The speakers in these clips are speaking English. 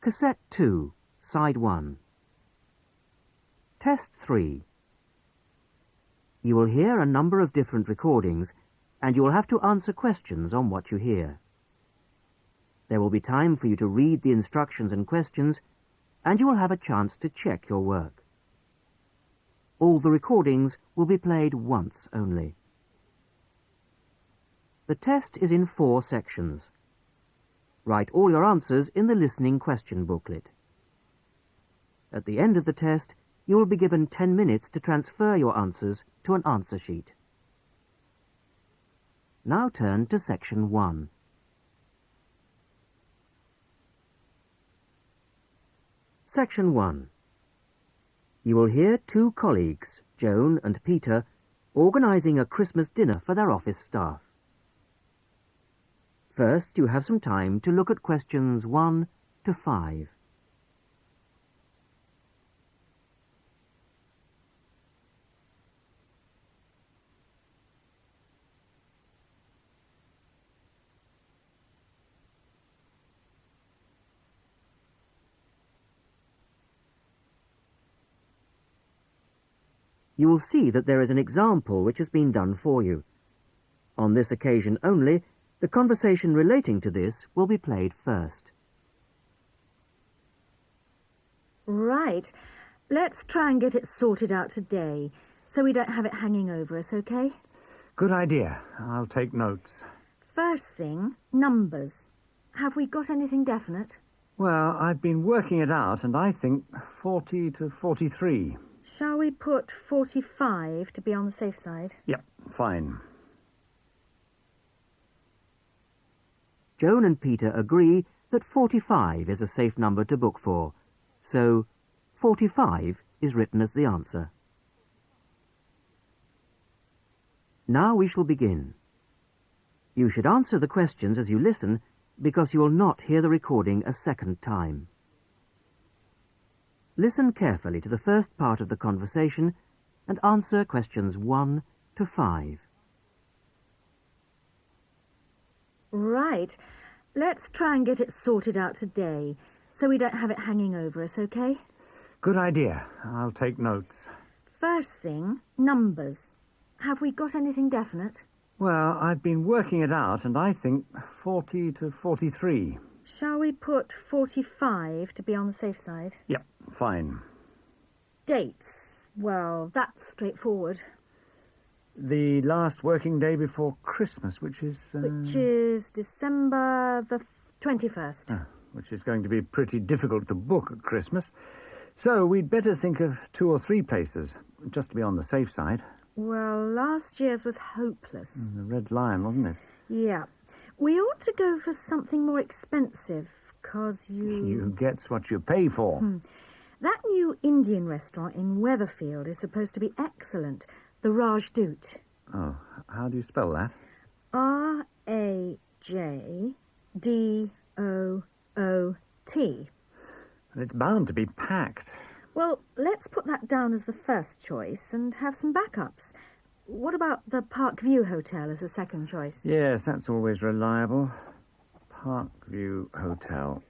Cassette 2, Side 1. Test 3. You will hear a number of different recordings, and you will have to answer questions on what you hear. There will be time for you to read the instructions and questions, and you will have a chance to check your work. All the recordings will be played once only. The test is in 4 sections. Write all your answers in the listening question booklet. At the end of the test, you will be given 10 minutes to transfer your answers to an answer sheet. Now turn to Section 1. Section 1. You will hear 2 colleagues, Joan and Peter, organising a Christmas dinner for their office staff. First, you have some time to look at questions 1 to 5. You will see that there is an example which has been done for you. On this occasion only, the conversation relating to this will be played first. Right. Let's try and get it sorted out today, so we don't have it hanging over us, okay? Good idea. I'll take notes. First thing, numbers. Have we got anything definite? Well, I've been working it out, and I think 40 to 43. Shall we put 45 to be on the safe side? Yep, fine. Joan and Peter agree that 45 is a safe number to book for, so 45 is written as the answer. Now we shall begin. You should answer the questions as you listen, because you will not hear the recording a second time. Listen carefully to the first part of the conversation and answer questions 1 to 5. Right. Let's try and get it sorted out today, so we don't have it hanging over us, okay? Good idea. I'll take notes. First thing, numbers. Have we got anything definite? Well, I've been working it out, and I think 40 to 43. Shall we put 45 to be on the safe side? Yep, fine. Dates. Well, that's straightforward. The last working day before Christmas, which is... Which is December the 21st. Which is going to be pretty difficult to book at Christmas. So we'd better think of 2 or 3 places, just to be on the safe side. Well, last year's was hopeless. The Red Lion, wasn't it? Yeah. We ought to go for something more expensive, 'cause You gets what you pay for. That new Indian restaurant in Weatherfield is supposed to be excellent. The Rajdoot. Oh, how do you spell that? Rajdoot. It's bound to be packed. Well, let's put that down as the first choice and have some backups. What about the Parkview Hotel as a second choice? Yes, that's always reliable. Parkview Hotel.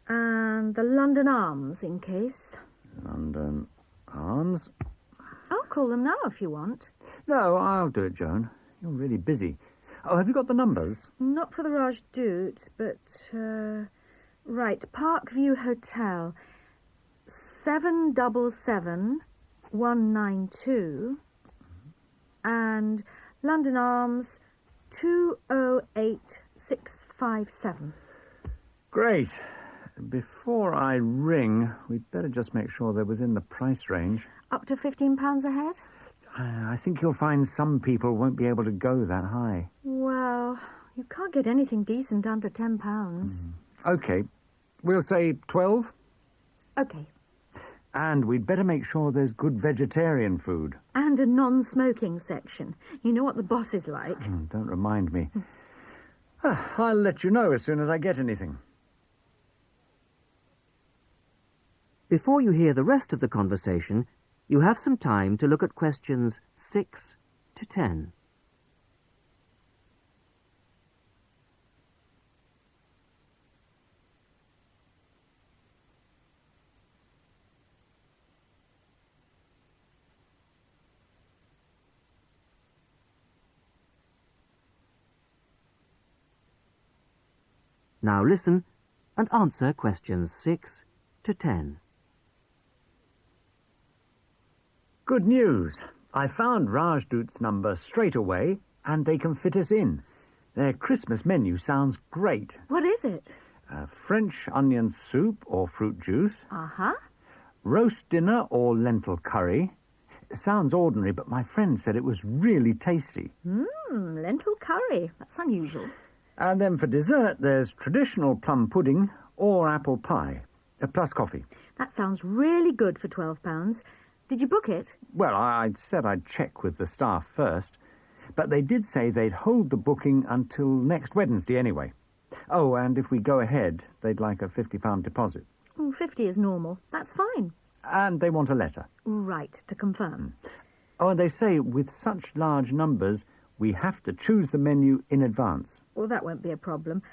And the London Arms, in case. London Arms? I'll call them now if you want. No, I'll do it, Joan. You're really busy. Oh, have you got the numbers? Not for the Rajdoot, but... right, Parkview Hotel. 777192. And London Arms 208657. Great. Before I ring, we'd better just make sure they're within the price range. Up to £15 a head? I think you'll find some people won't be able to go that high. Well, you can't get anything decent under £10. OK. We'll say 12. OK. And we'd better make sure there's good vegetarian food. And a non-smoking section. You know what the boss is like. Don't remind me. I'll let you know as soon as I get anything. Before you hear the rest of the conversation, you have some time to look at questions 6 to 10. Now listen and answer questions 6 to 10. Good news. I found Rajdoot's number straight away, and they can fit us in. Their Christmas menu sounds great. What is it? French onion soup or fruit juice, Uh-huh. roast dinner or lentil curry. Sounds ordinary, but my friend said it was really tasty. Lentil curry. That's unusual. And then for dessert, there's traditional plum pudding or apple pie, plus coffee. That sounds really good for £12. Did you book it? Well, I said I'd check with the staff first, but they did say they'd hold the booking until next Wednesday anyway. Oh, and if we go ahead, they'd like a £50 deposit. 50 is normal. That's fine. And they want a letter. Right, to confirm. Oh, and they say with such large numbers, we have to choose the menu in advance. Well, that won't be a problem.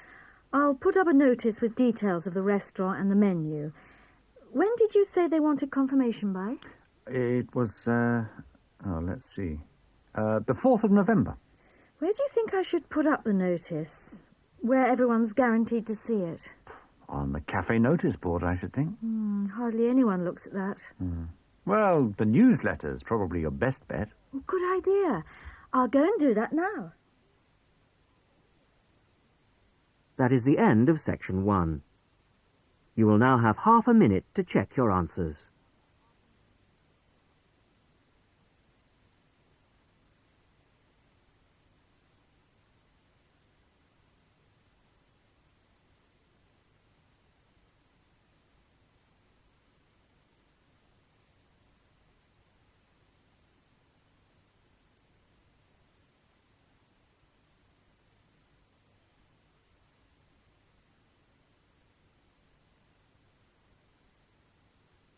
I'll put up a notice with details of the restaurant and the menu. When did you say they wanted confirmation by? It was, let's see, the 4th of November. Where do you think I should put up the notice? Where everyone's guaranteed to see it? On the cafe notice board, I should think. Hardly anyone looks at that. Well, the newsletter's probably your best bet. Good idea. I'll go and do that now. That is the end of section 1. You will now have half a minute to check your answers.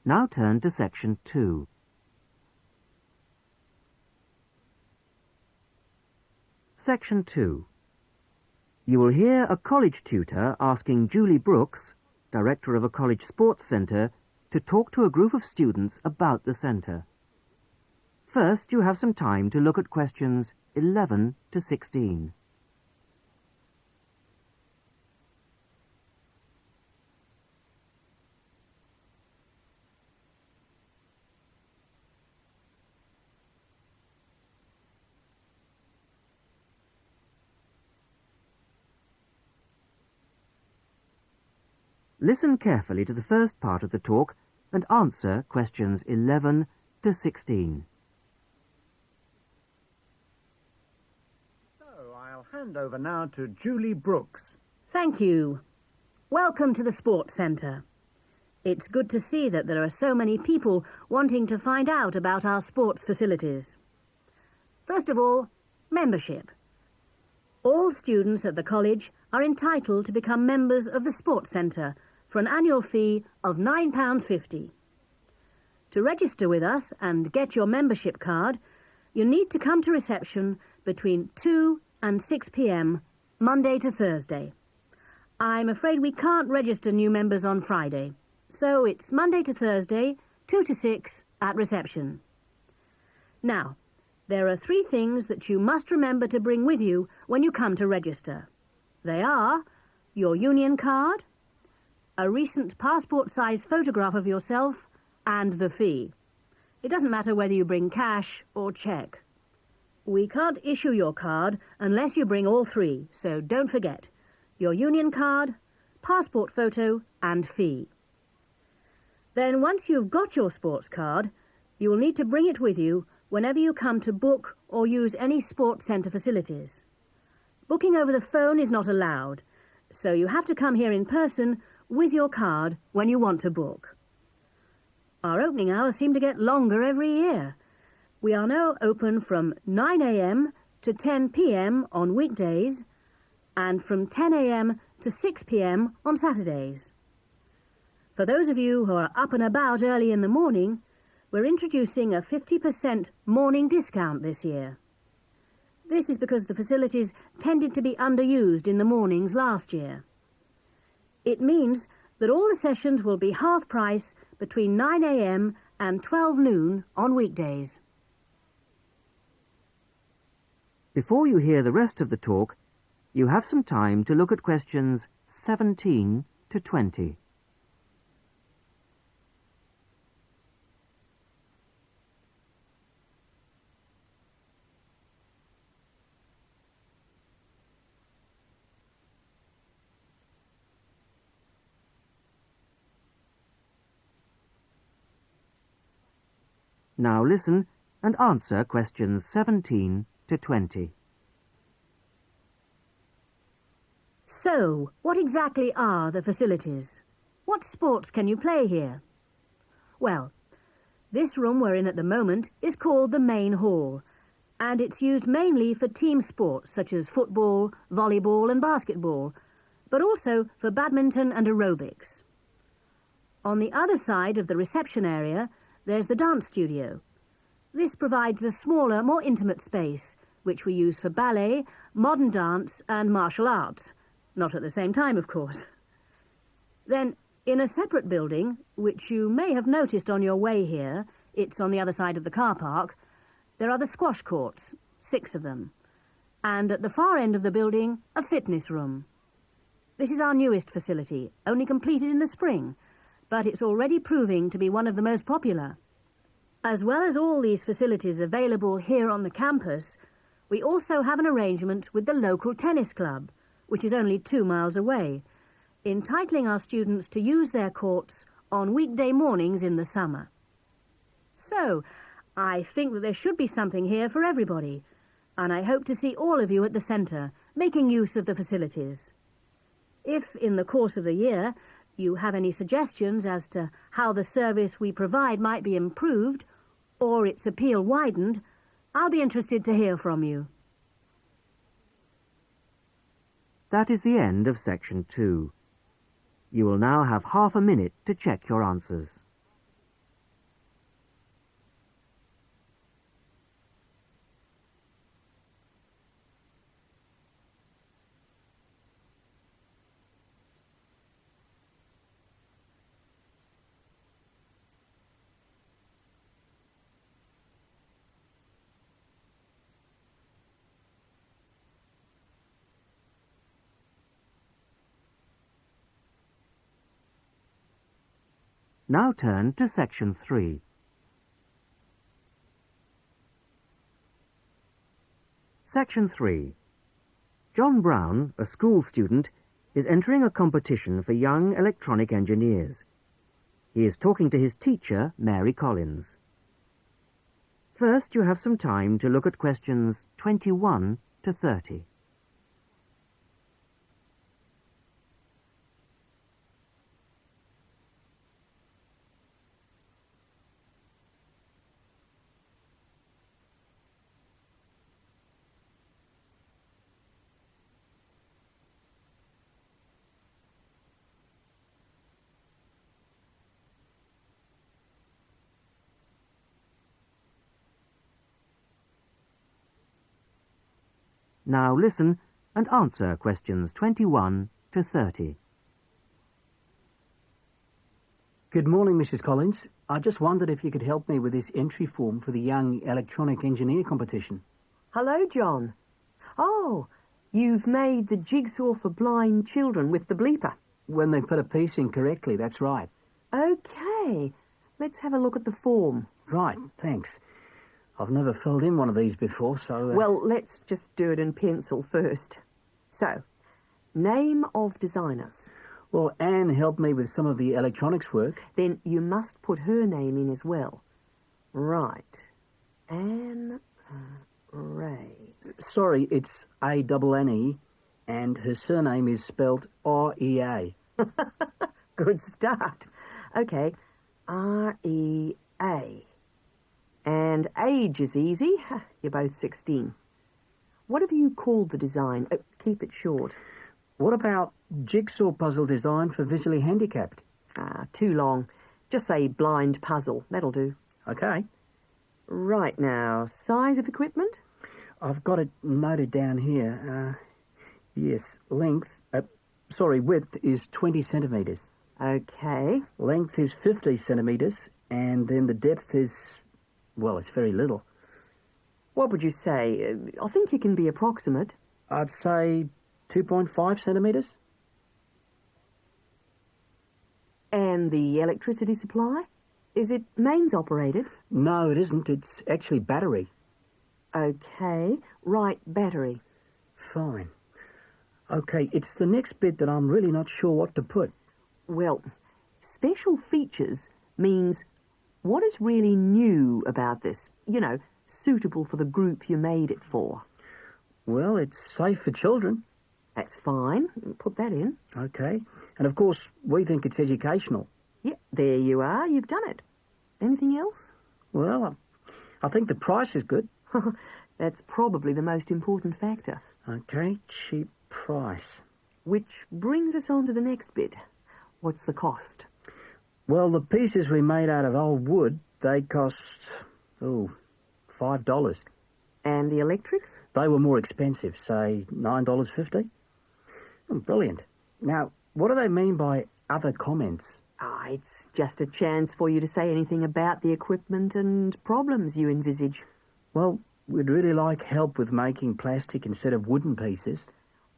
Now turn to section 2. Section 2. You will hear a college tutor asking Julie Brooks, director of a college sports centre, to talk to a group of students about the centre. First, you have some time to look at questions 11 to 16. Listen carefully to the first part of the talk and answer questions 11 to 16. So, I'll hand over now to Julie Brooks. Thank you. Welcome to the Sports Centre. It's good to see that there are so many people wanting to find out about our sports facilities. First of all, membership. All students at the college are entitled to become members of the Sports Centre for an annual fee of £9.50. To register with us and get your membership card, you need to come to reception between 2 and 6 p.m, Monday to Thursday. I'm afraid we can't register new members on Friday, so it's Monday to Thursday, 2 to 6 at reception. Now, there are 3 things that you must remember to bring with you when you come to register. They are your union card, a recent passport-size photograph of yourself, and the fee. It doesn't matter whether you bring cash or cheque. We can't issue your card unless you bring all 3, so don't forget. Your union card, passport photo, and fee. Then once you've got your sports card, you will need to bring it with you whenever you come to book or use any sports centre facilities. Booking over the phone is not allowed, so you have to come here in person with your card when you want to book. Our opening hours seem to get longer every year. We are now open from 9 a.m. to 10 p.m. on weekdays and from 10 a.m. to 6 p.m. on Saturdays. For those of you who are up and about early in the morning, we're introducing a 50% morning discount this year. This is because the facilities tended to be underused in the mornings last year. It means that all the sessions will be half price between 9 a.m. and 12 noon on weekdays. Before you hear the rest of the talk, You have some time to look at questions 17 to 20. Now listen and answer questions 17 to 20. So, what exactly are the facilities? What sports can you play here? Well, this room we're in at the moment is called the main hall, and it's used mainly for team sports such as football, volleyball and basketball, but also for badminton and aerobics. On the other side of the reception area, there's the dance studio. This provides a smaller, more intimate space, which we use for ballet, modern dance and martial arts. Not at the same time, of course. Then, in a separate building, which you may have noticed on your way here, it's on the other side of the car park, there are the squash courts, 6 of them. And at the far end of the building, a fitness room. This is our newest facility, only completed in the spring, but it's already proving to be one of the most popular. As well as all these facilities available here on the campus, we also have an arrangement with the local tennis club, which is only 2 miles away, entitling our students to use their courts on weekday mornings in the summer. So, I think that there should be something here for everybody, and I hope to see all of you at the centre, making use of the facilities. If, in the course of the year, you have any suggestions as to how the service we provide might be improved, or its appeal widened, I'll be interested to hear from you. That is the end of section 2. You will now have half a minute to check your answers. Now turn to section 3. Section 3. John Brown, a school student, is entering a competition for young electronic engineers. He is talking to his teacher, Mary Collins. First, you have some time to look at questions 21 to 30. Now listen and answer questions 21 to 30. Good morning, Mrs. Collins. I just wondered if you could help me with this entry form for the Young Electronic Engineer competition. Hello, John. Oh, you've made the jigsaw for blind children with the bleeper. When they put a piece in correctly, that's right. OK. Let's have a look at the form. Right, thanks. I've never filled in one of these before, so... Well, let's just do it in pencil first. So, name of designers. Well, Anne helped me with some of the electronics work. Then you must put her name in as well. Right. Anne Ray. Sorry, it's A-N-N-E, and her surname is spelt R-E-A. Good start. OK, R-E-A. And age is easy. You're both 16. What have you called the design? Keep it short. What about jigsaw puzzle design for visually handicapped? Too long. Just say blind puzzle. That'll do. OK. Right now, size of equipment? I've got it noted down here. Yes, width is 20 centimetres. OK. Length is 50 centimetres, and then the depth is... well, it's very little. What would you say? I think you can be approximate. I'd say 2.5 centimetres. And the electricity supply? Is it mains operated? No, it isn't. It's actually battery. Okay, right, battery. Fine. Okay, it's the next bit that I'm really not sure what to put. Well, special features means what is really new about this? You know, suitable for the group you made it for. Well, it's safe for children. That's fine. Put that in. Okay. And of course, we think it's educational. Yeah, there you are. You've done it. Anything else? Well, I think the price is good. That's probably the most important factor. Okay, cheap price. Which brings us on to the next bit. What's the cost? Well, the pieces we made out of old wood, they cost, $5. And the electrics? They were more expensive, say $9.50. Brilliant. Now, what do they mean by other comments? It's just a chance for you to say anything about the equipment and problems you envisage. Well, we'd really like help with making plastic instead of wooden pieces.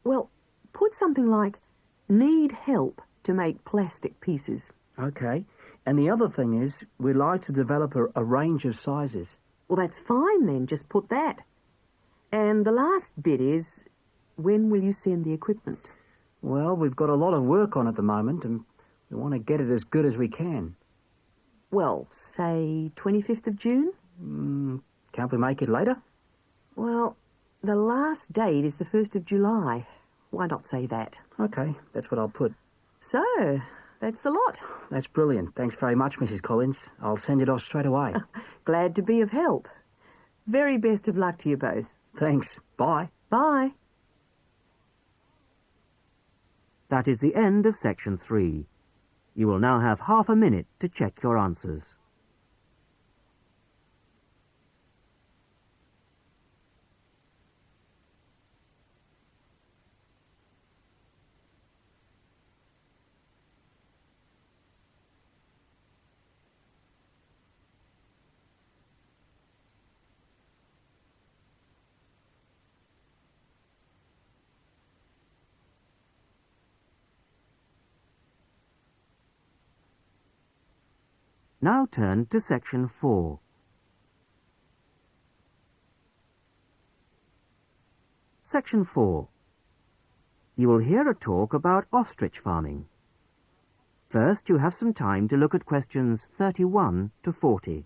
Well, put something like, need help to make plastic pieces. Okay. And the other thing is, we'd like to develop a range of sizes. Well, that's fine then. Just put that. And the last bit is, when will you send the equipment? Well, we've got a lot of work on at the moment, and we want to get it as good as we can. Well, say 25th of June? Can't we make it later? Well, the last date is the 1st of July. Why not say that? Okay, that's what I'll put. So, that's the lot. That's brilliant. Thanks very much, Mrs. Collins. I'll send it off straight away. Glad to be of help. Very best of luck to you both. Thanks. Bye. Bye. That is the end of section 3. You will now have half a minute to check your answers. Now turn to section 4. Section 4. You will hear a talk about ostrich farming. First, you have some time to look at questions 31 to 40.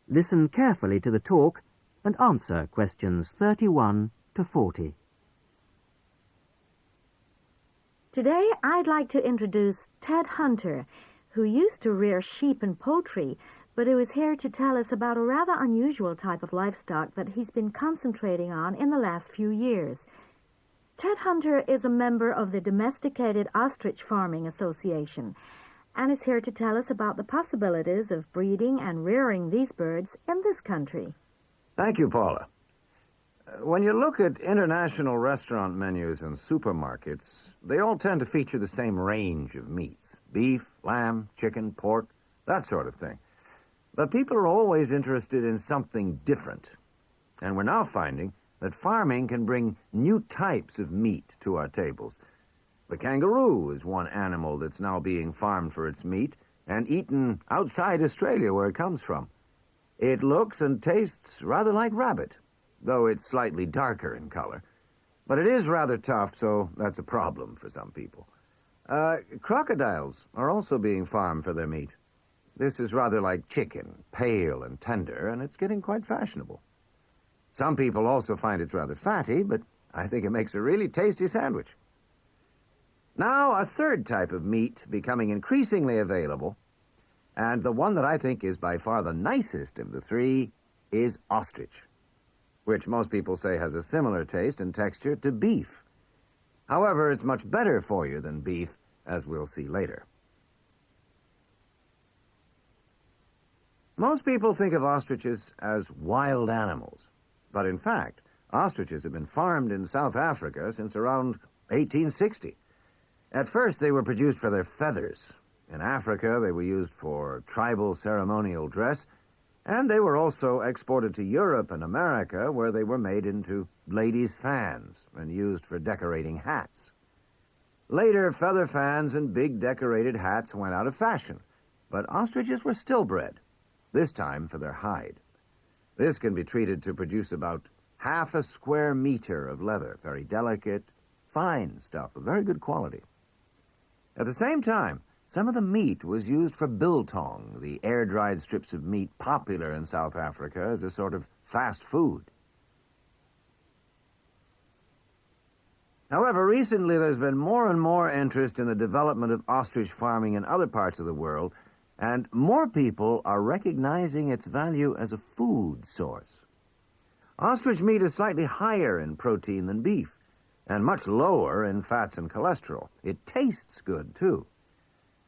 Listen carefully to the talk and answer questions 31 to 40. Today, I'd like to introduce Ted Hunter, who used to rear sheep and poultry, but who is here to tell us about a rather unusual type of livestock that he's been concentrating on in the last few years. Ted Hunter is a member of the Domesticated Ostrich Farming Association, and is here to tell us about the possibilities of breeding and rearing these birds in this country. Thank you, Paula. When you look at international restaurant menus and supermarkets, they all tend to feature the same range of meats. Beef, lamb, chicken, pork, that sort of thing. But people are always interested in something different. And we're now finding that farming can bring new types of meat to our tables. The kangaroo is one animal that's now being farmed for its meat and eaten outside Australia where it comes from. It looks and tastes rather like rabbit, though it's slightly darker in color. But it is rather tough, so that's a problem for some people. Crocodiles are also being farmed for their meat. This is rather like chicken, pale and tender, and it's getting quite fashionable. Some people also find it's rather fatty, but I think it makes a really tasty sandwich. Now, a third type of meat becoming increasingly available, and the one that I think is by far the nicest of the three, is ostrich, which most people say has a similar taste and texture to beef. However, it's much better for you than beef, as we'll see later. Most people think of ostriches as wild animals, but in fact, ostriches have been farmed in South Africa since around 1860. At first, they were produced for their feathers. In Africa, they were used for tribal ceremonial dress, and they were also exported to Europe and America, where they were made into ladies' fans and used for decorating hats. Later, feather fans and big decorated hats went out of fashion, but ostriches were still bred, this time for their hide. This can be treated to produce about half a square meter of leather, very delicate, fine stuff of very good quality. At the same time, some of the meat was used for biltong, the air-dried strips of meat popular in South Africa as a sort of fast food. However, recently there's been more and more interest in the development of ostrich farming in other parts of the world, and more people are recognizing its value as a food source. Ostrich meat is slightly higher in protein than beef, and much lower in fats and cholesterol. It tastes good, too.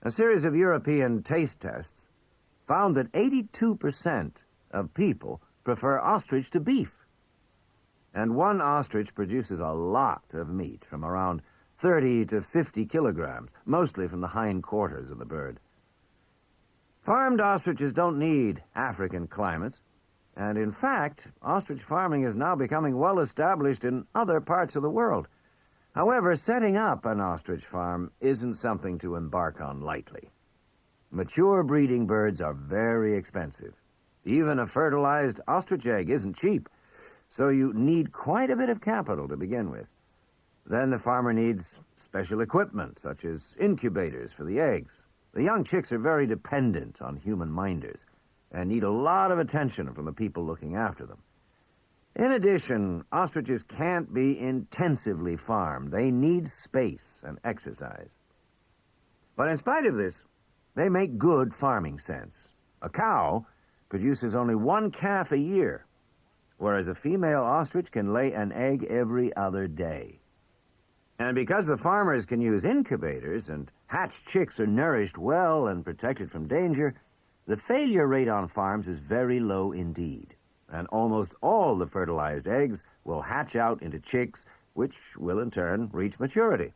A series of European taste tests found that 82% of people prefer ostrich to beef. And one ostrich produces a lot of meat, from around 30 to 50 kilograms, mostly from the hindquarters of the bird. Farmed ostriches don't need African climates, and in fact, ostrich farming is now becoming well established in other parts of the world. However, setting up an ostrich farm isn't something to embark on lightly. Mature breeding birds are very expensive. Even a fertilized ostrich egg isn't cheap, so you need quite a bit of capital to begin with. Then the farmer needs special equipment, such as incubators for the eggs. The young chicks are very dependent on human minders and need a lot of attention from the people looking after them. In addition, ostriches can't be intensively farmed. They need space and exercise. But in spite of this, they make good farming sense. A cow produces only one calf a year, whereas a female ostrich can lay an egg every other day. And because the farmers can use incubators and hatched chicks are nourished well and protected from danger, the failure rate on farms is very low indeed. And almost all the fertilized eggs will hatch out into chicks, which will in turn reach maturity.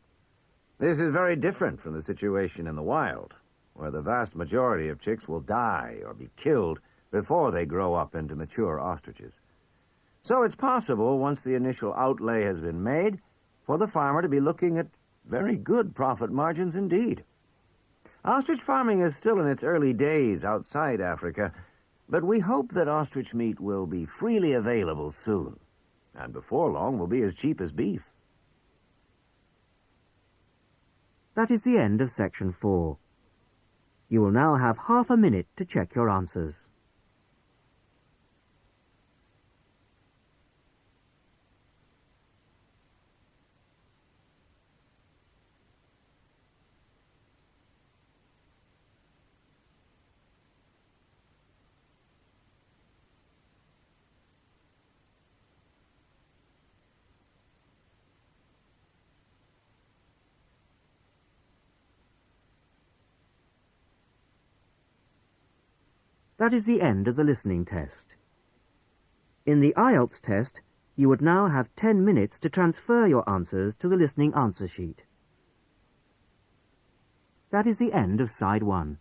This is very different from the situation in the wild, where the vast majority of chicks will die or be killed before they grow up into mature ostriches. So it's possible, once the initial outlay has been made, for the farmer to be looking at very good profit margins indeed. Ostrich farming is still in its early days outside Africa, but we hope that ostrich meat will be freely available soon, and before long will be as cheap as beef. That is the end of section 4. You will now have half a minute to check your answers. That is the end of the listening test. In the Ielts test, you would now have 10 minutes to transfer your answers to the listening answer sheet. That is the end of side 1.